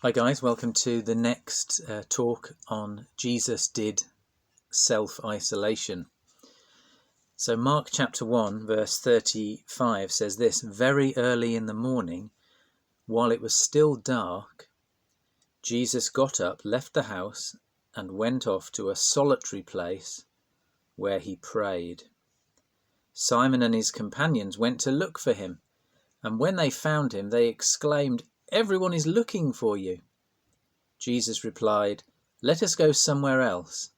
Hi guys, welcome to the next talk on Jesus did self-isolation. So Mark chapter 1 verse 35 says this: "Very early in the morning, while it was still dark, Jesus got up, left the house, and went off to a solitary place where he prayed. Simon and his companions went to look for him, and when they found him, they exclaimed, 'Everyone is looking for you.' Jesus replied, 'Let us go somewhere else,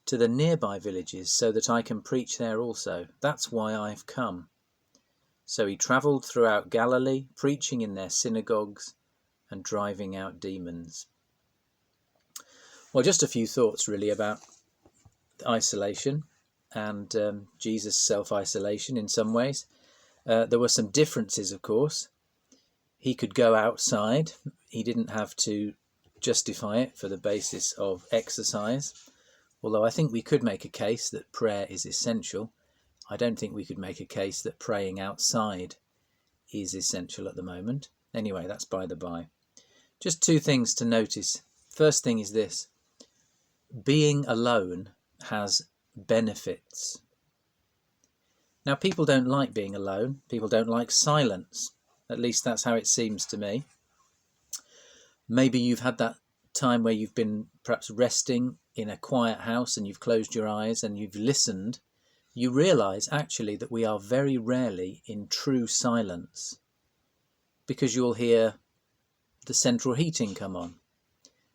to the nearby villages, so that I can preach there also. That's why I've come.' So he travelled throughout Galilee, preaching in their synagogues and driving out demons." Well, just a few thoughts really about isolation and Jesus' self-isolation in some ways. There were some differences, of course. He could go outside. He didn't have to justify it for the basis of exercise, although I think we could make a case that prayer is essential. I don't think we could make a case that praying outside is essential at the moment. Anyway, that's by the by. Just two things to notice. First thing is this: being alone has benefits. Now, people don't like being alone. People don't like silence. At least that's how it seems to me. Maybe you've had that time where you've been perhaps resting in a quiet house and you've closed your eyes and you've listened. You realise actually that we are very rarely in true silence, because you'll hear the central heating come on.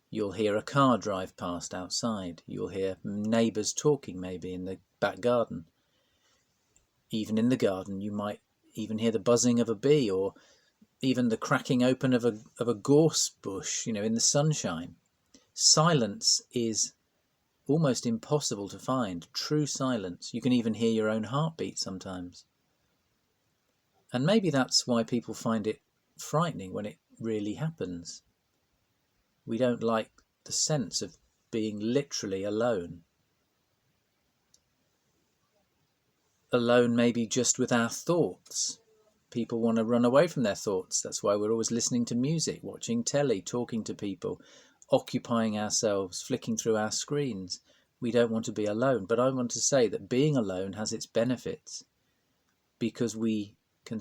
You'll hear a car drive past outside. You'll hear neighbours talking maybe in the back garden. Even in the garden you might even hear the buzzing of a bee, or even the cracking open of a gorse bush, in the sunshine. Silence is almost impossible to find, true silence. You can even hear your own heartbeat sometimes. And maybe that's why people find it frightening when it really happens. We don't like the sense of being literally alone. Alone maybe just with our thoughts. People want to run away from their thoughts. That's why we're always listening to music, watching telly, talking to people, occupying ourselves, flicking through our screens. We don't want to be alone. But I want to say that being alone has its benefits, because we can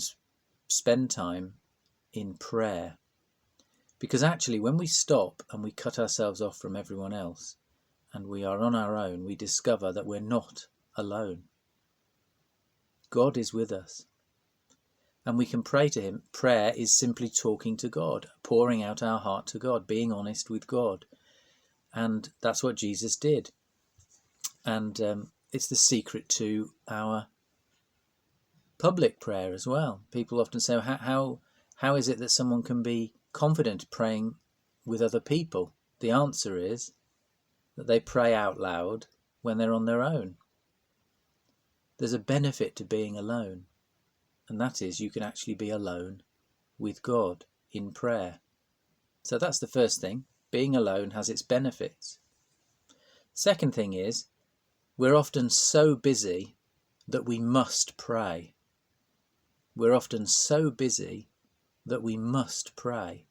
spend time in prayer. Because actually, when we stop and we cut ourselves off from everyone else and we are on our own, we discover that we're not alone. God is with us. And we can pray to him. Prayer is simply talking to God, pouring out our heart to God, being honest with God. And that's what Jesus did. And it's the secret to our public prayer as well. People often say, how is it that someone can be confident praying with other people? The answer is that they pray out loud when they're on their own. There's a benefit to being alone. And that is, you can actually be alone with God in prayer. So that's the first thing. Being alone has its benefits. Second thing is, we're often so busy that we must pray. We're often so busy that we must pray.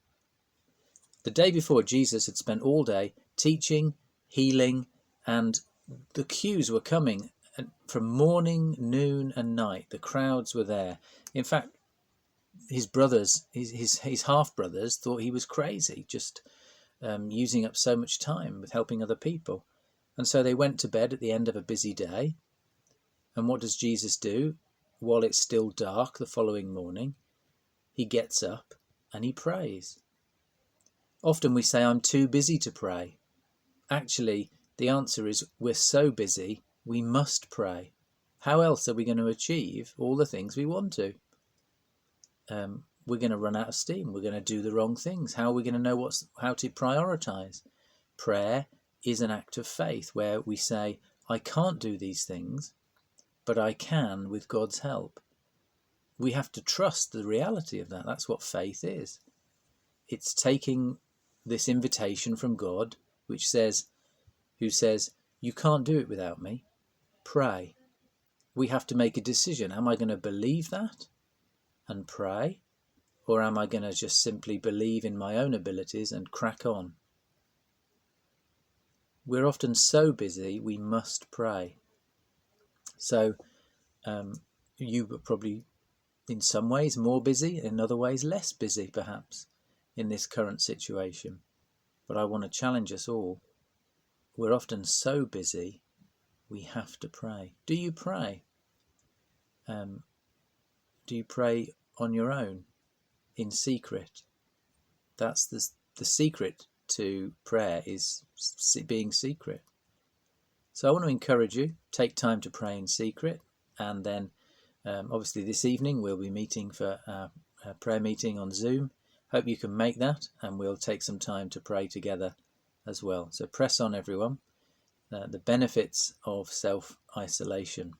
The day before, Jesus had spent all day teaching, healing, and the queues were coming from morning, noon and night. The crowds were there. In fact, his brothers, his half-brothers, thought he was crazy, just using up so much time with helping other people. And so they went to bed at the end of a busy day. And what does Jesus do? While it's still dark the following morning, he gets up and he prays. Often we say, I'm too busy to pray. Actually, the answer is we're so busy, we must pray. How else are we going to achieve all the things we want to? We're going to run out of steam. We're going to do the wrong things. How are we going to know how to prioritize? Prayer is an act of faith where we say, I can't do these things, but I can with God's help. We have to trust the reality of that. That's what faith is. It's taking this invitation from God, who says, you can't do it without me. Pray. We have to make a decision. Am I going to believe that and pray? Or am I going to just simply believe in my own abilities and crack on? We're often so busy, we must pray. So you were probably in some ways more busy, in other ways less busy perhaps in this current situation. But I want to challenge us all. We're often so busy, we have to pray. Do you pray? Do you pray on your own, in secret? That's the secret to prayer, is being secret. So I want to encourage you, take time to pray in secret. And then obviously this evening we'll be meeting for a prayer meeting on Zoom. Hope you can make that, and we'll take some time to pray together as well. So press on, everyone. The benefits of self-isolation.